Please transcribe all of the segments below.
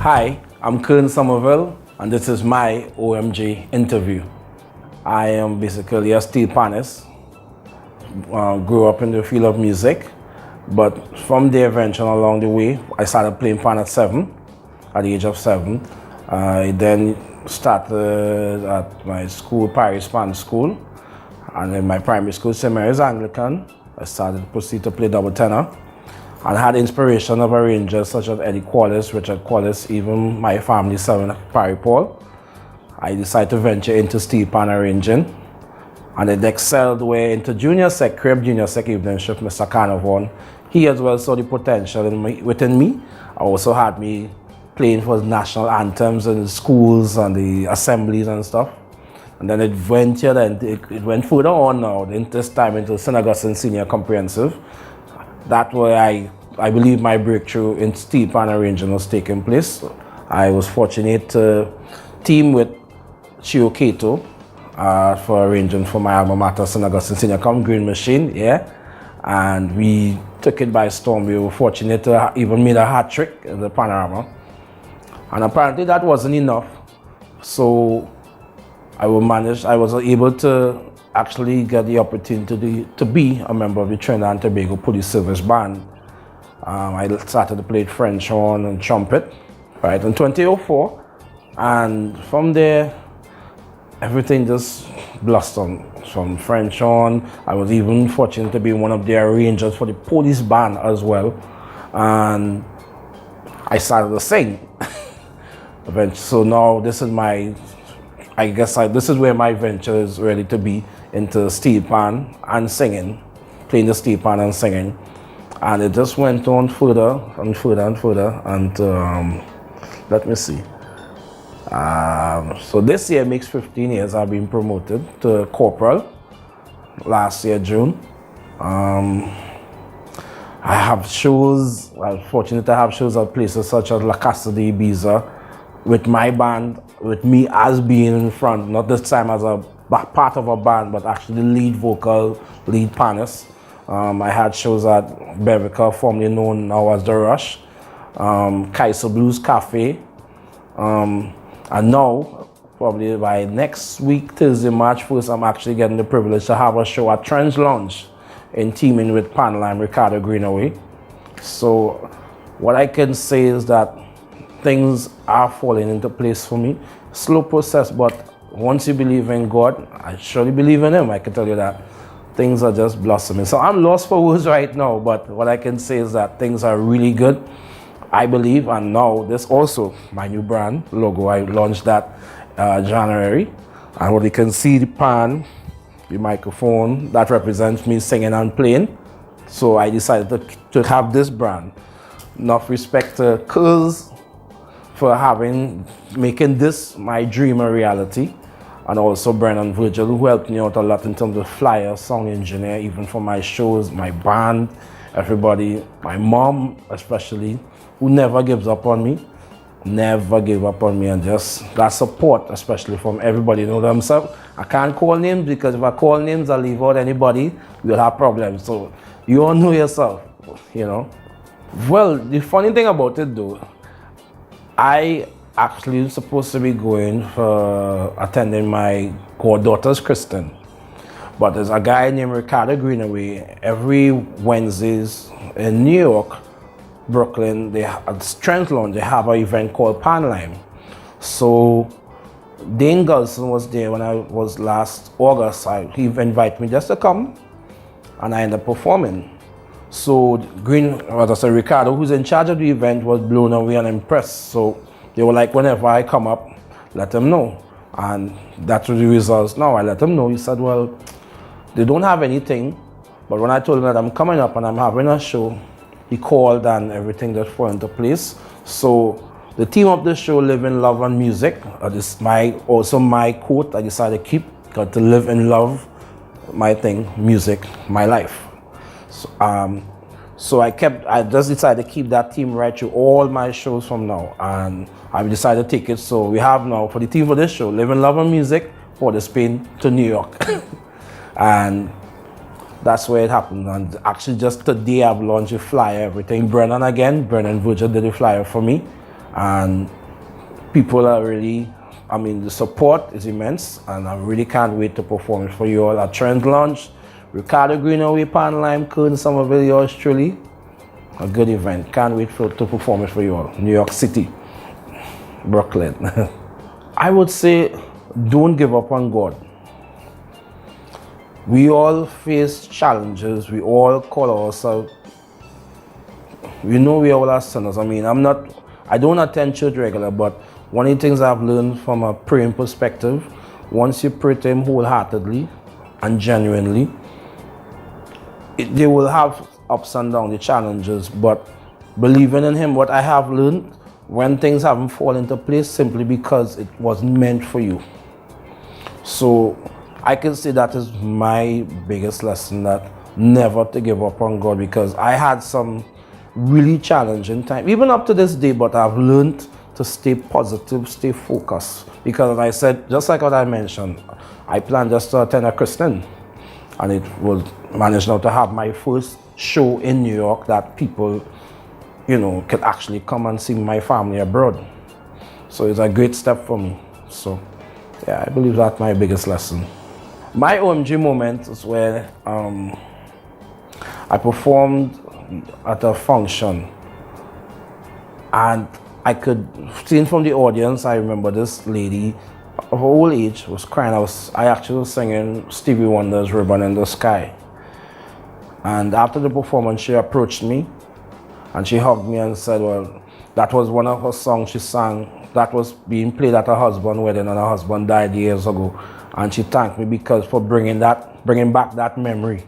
Hi, I'm Kern Sumerville, and this is my OMG interview. I am basically a steel panist. Grew up in the field of music, but from there, eventually along the way, I started playing pan at the age of 7. I then started at my school, Paris Pan School, and in my primary school, St. Mary's Anglican. I started to proceed to play double tenor, and had inspiration of arrangers such as Eddie Qualis, Richard Qualis, even my family, Seven Parry Paul. I decided to venture into steel pan arranging, and it excelled way into junior sec, crib junior sec evening shift, Mr. Carnarvon. He as well saw the potential within me. I also had me playing for national anthems in the schools and the assemblies and stuff. And then it went here, and it went further on now, this time into St. Augustine Senior Comprehensive. That way I believe my breakthrough in steel pan arranging was taking place. I was fortunate to team with Chio Kato for arranging for my alma mater, St. Augustine Senior Com, Green Machine, yeah. And we took it by storm. We were fortunate to even made a hat trick in the panorama. And apparently that wasn't enough. So I was able to actually get the opportunity to be a member of the Trinidad and Tobago Police Service Band. I started to play French horn and trumpet, right, in 2004. And from there, everything just blossomed. From French horn, I was even fortunate to be one of the arrangers for the police band as well. And I started to sing. So now this is this is where my venture is ready to be, into steel pan and singing, playing the steel pan and singing. And it just went on further and further and further. And let me see. So this year makes 15 years I've been promoted to corporal, last year, June. I have shows, I'm fortunate to have shows at places such as La Casa de Ibiza, with my band, with me as being in front, not this time as a part of a band, but actually the lead vocal, lead panist. I had shows at Bevica, formerly known now as The Rush, Kaiser Blues Cafe, and now, probably by next week, Thursday, March 1st, I'm actually getting the privilege to have a show at Trends Lounge in teaming with Panline Ricardo Greenaway. So what I can say is that things are falling into place for me. Slow process, but once you believe in God, I surely believe in Him, I can tell you that. Things are just blossoming. So I'm lost for words right now, but what I can say is that things are really good, I believe. And now this also, my new brand logo, I launched that January. And what you can see, the pan, the microphone, that represents me singing and playing. So I decided to have this brand. Enough respect to Curls for making this my dream a reality, and also Brennan Virgil, who helped me out a lot in terms of flyer, sound engineer, even for my shows, my band, everybody, my mom especially, who never gives up on me, and just that support, especially from everybody, you know themselves. I can't call names, because if I call names, I'll leave out anybody, we'll have problems. So you all know yourself, you know. Well, the funny thing about it though, I actually was supposed to be going for attending my goddaughter's christening. But there's a guy named Ricardo Greenaway, every Wednesdays in New York, Brooklyn, at Strand Lounge, they have an event called Panline. So Dane Gulson was there when I was last August. He invited me just to come, and I ended up performing. So Ricardo, who's in charge of the event, was blown away and impressed. So they were like, whenever I come up, let them know. And that's the results now. I let them know. He said, well, they don't have anything. But when I told him that I'm coming up and I'm having a show, he called and everything just fell into place. So the theme of the show, Live in Love and Music, is also my quote I decided to keep. Got to live in love, my thing, music, my life. So I just decided to keep that theme right through all my shows from now, and I decided to take it. So we have now, for the theme for this show, Live in Love and Music, for the Spain to New York. And that's where it happened. And actually just today I've launched a flyer, everything. Brennan Virgil did the flyer for me. and people are really, I mean, the support is immense, and I really can't wait to perform it for you all at Trend Lounge. Ricardo Greenaway, Pan Lime, Kern Sumerville, yours truly. A good event. Can't wait to perform it for you all. New York City, Brooklyn. I would say, don't give up on God. We all face challenges. We all call ourselves. We know we all are sinners. I mean, I don't attend church regular, but one of the things I've learned from a praying perspective, once you pray to Him wholeheartedly and genuinely, they will have ups and downs, the challenges, but believing in Him, what I have learned, when things haven't fallen into place, simply because it wasn't meant for you. So I can say that is my biggest lesson, that never to give up on God, because I had some really challenging time, even up to this day, but I've learned to stay positive, stay focused, because as I said, just like what I mentioned, I planned just to attend a Christian, and it will manage now to have my first show in New York that people, you know, can actually come and see my family abroad. So it's a great step for me. So yeah, I believe that's my biggest lesson. My OMG moment is where I performed at a function, and I could see from the audience, I remember this lady of her old age was crying. I actually was singing Stevie Wonder's Ribbon in the Sky. And after the performance, she approached me and she hugged me and said, well, that was one of her songs she sang that was being played at her husband's wedding, and her husband died years ago. And she thanked me because for bringing back that memory.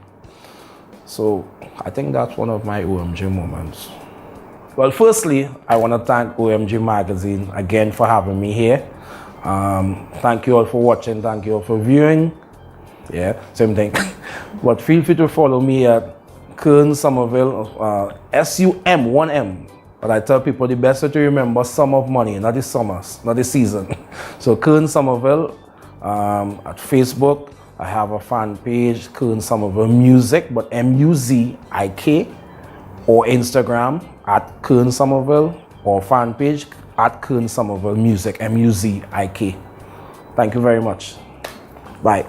So I think that's one of my OMG moments. Well, firstly, I want to thank OMG Magazine again for having me here. Thank you all for watching. Thank you all for viewing. Yeah, same thing. But feel free to follow me at Kern Sumerville, SUM, 1M. But I tell people the best way to remember, sum of money, not the summers, not the season. So Kern Sumerville at Facebook. I have a fan page, Kern Sumerville Music, but MUZIK, or Instagram at Kern Sumerville, or fan page at Kern Sumerville Music, MUZIK. Thank you very much. Bye.